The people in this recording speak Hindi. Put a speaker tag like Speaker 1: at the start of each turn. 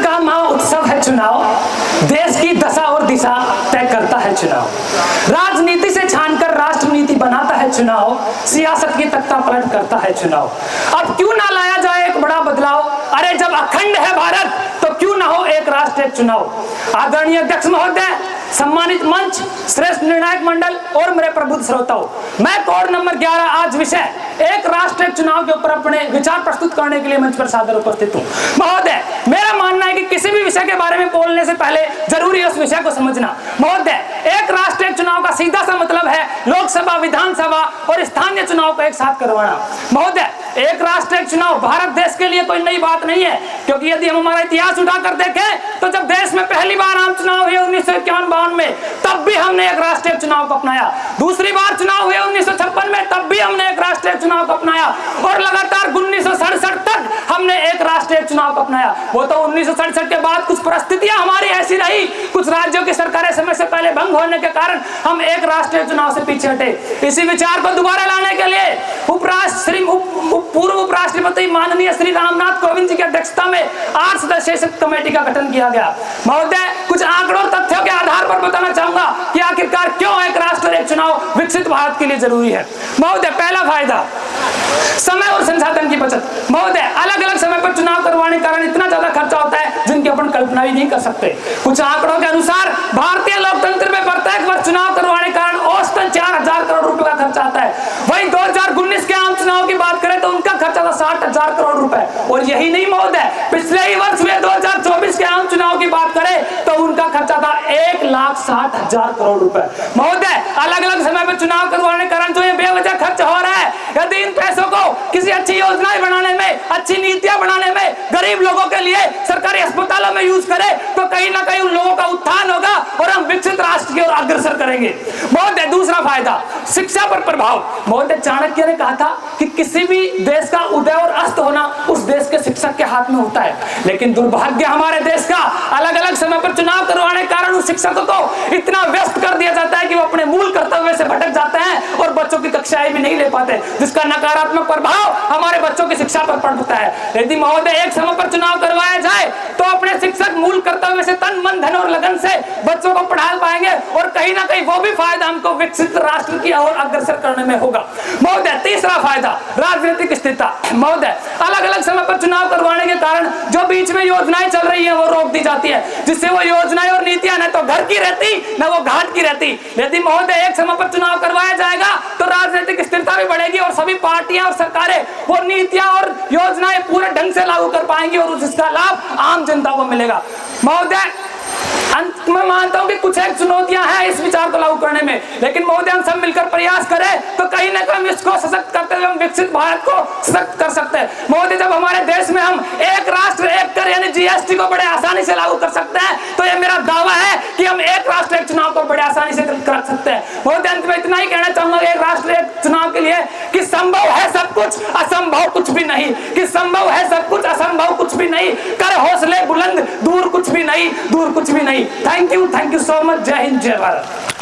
Speaker 1: का महोत्सव है चुनाव, देश की दशा और दिशा तय करता है चुनाव। राजनीति से छानकर राष्ट्र नीति बनाता है चुनाव, सियासत की तख्ता पलट करता है चुनाव। अब क्यों ना लाया जाए एक बड़ा बदलाव, अरे जब अखंड है भारत तो क्यों ना हो एक राष्ट्र एक चुनाव। आदरणीय अध्यक्ष महोदय, सम्मानित मंच, श्रेष्ठ निर्णायक मंडल और मेरे प्रबुद्ध श्रोताओं, मैं कोड नंबर 11 आज विषय एक राष्ट्र एक चुनाव के ऊपर अपने विचार प्रस्तुत करने के लिए मंच पर सादर उपस्थित हूँ। महोदय, मेरा मानना है कि किसी भी विषय के बारे में बोलने से पहले जरूरी है उस विषय को समझना। महोदय, एक राष्ट्र एक चुनाव का सीधा सा मतलब है लोकसभा, विधानसभा और स्थानीय चुनाव को एक साथ करवाना। महोदय, एक राष्ट्र एक चुनाव भारत देश के लिए कोई नई बात नहीं है, क्योंकि यदि हम हमारा इतिहास उठाकर देखें तो जब देश में पहली बार आम चुनाव हुए 1951 में, तब भी हमने एक राष्ट्रीय चुनाव को अपनाया। दूसरी बार चुनाव हुए 1956 में, तब भी हमने एक राष्ट्रीय चुनाव को अपनाया और लगातार 1967 तक हमने एक राष्ट्रीय चुनाव को अपनाया। वो तो 1967 के बाद कुछ परिस्थितियां हमारी ऐसी रही, कुछ राज्यों की सरकारें समय से पहले भंग होने के कारण हम एक राष्ट्रीय चुनाव से पीछे हटे। इसी विचार को दोबारा लाने के लिए पूर्व उपराष्ट्रपति माननीय श्री रामनाथ कोविंद जी की अध्यक्षता में 8 सदस्यीय कमेटी का गठन किया गया। महोदय, कुछ आंकड़ों और तथ्यों के आधार पर बताना चाहूंगा कि आखिरकार क्यों एक राष्ट्र एक चुनाव विकसित भारत के लिए जरूरी है। महोदय, पहला फायदा समय और संसाधन की बचत। महोदय, अलग अलग समय पर चुनाव करवाने के कारण इतना ज्यादा खर्चा होता है जिनकी अपन कल्पना भी नहीं कर सकते। कुछ आंकड़ों के अनुसार भारतीय लोकतंत्र में प्रत्येक वर्ष चुनाव करवाने के कारण औसतन 4000 करोड़ रुपए का खर्चा आता है। वहीं 2019 के आम चुनाव की बात करें तो उनका खर्चा था 60,000 करोड़ रुपए। और यही नहीं महोदय, पिछले ही वर्ष हुए 2024 के आम चुनाव की बात करें तो उनका खर्चा था 1,60,000 करोड़ रुपए। महोदय, अलग अलग समय पर चुनाव करवाने के कारण जो ये बेवजह खर्च हो रहा है, यदि इन पैसों को किसी अच्छी योजनाएं बनाने में, अच्छी नीतियां बनाने में, गरीब लोगों के लिए सरकारी अस्पतालों में यूज करें तो कहीं ना कहीं उन लोगों का उत्थान होगा और हम विकसित राष्ट्र की ओर अग्रसर करेंगे। महोदय, दूसरा फायदा शिक्षा पर प्रभाव। महोदय, चाणक्य ने कहा था कि किसी भी देश का उदय और अस्त होना उस देश के शिक्षक के हाथ में होता है, लेकिन दुर्भाग्य हमारे देश का अलग अलग समय पर चुनाव करवाने के कारण उस शिक्षकों को इतना व्यस्त कर दिया जाता है कि वो अपने मूल कर्तव्य से भटक जाते हैं और बच्चों की कक्षाएं भी नहीं ले पाते, जिसका नकारात्मक प्रभाव हमारे बच्चों की शिक्षा पर पड़ता है। यदि महोदय एक समय पर चुनाव करवाया जाए तो अपने शिक्षक मूल कर्तव्य से तन मन धन और लगन से बच्चों को पढ़ा पाएंगे और कहीं ना कहीं वो भी फायदा हमको विकसित राष्ट्र की ओर अग्रसर करने में होगा। महोदय, तीसरा फायदा राजनीतिक स्थिरता। महोदय, अलग अलग समय पर चुनाव करवाने के कारण जो बीच में योजनाएं चल रही है वो रोक दी जाती है, जिससे वो योजनाएं और नीतियां न तो घर की रहती न वो घाट की रहती। यदि महोदय एक समय पर चुनाव करवाया जाएगा तो राजनीतिक स्थिरता भी बढ़ेगी और सभी पार्टियां और सरकारें वो नीतियां और योजनाएं पूरे ढंग से लागू कर पाएंगी और उसका लाभ आम जनता को मिलेगा। महोदय, अंत में मानता हूं कि कुछ एक चुनौतियां हैं इस विचार को लागू करने में, लेकिन महोदय हम सब मिलकर प्रयास करें तो कहीं ना कहीं इसको सशक्त करते हुए हम विकसित भारत को सशक्त कर सकते हैं। महोदय, जब हमारे देश में हम एक राष्ट्र एक कर यानी जीएसटी को बड़े आसानी से लागू कर सकते हैं तो यह मेरा दावा है कि हम एक राष्ट्र एक चुनाव को बड़े आसानी से कर सकते हैं। महोदय, अंत में इतना ही कहना चाहूंगा एक राष्ट्र एक चुनाव के लिए कि संभव है सब कुछ, असंभव कुछ भी नहीं, कि संभव है सब कुछ, असंभव कुछ भी नहीं, कर हौसले बुलंद, दूर कुछ भी नहीं, दूर कुछ भी नहीं। Thank you so much. जय हिंद, जय भारत।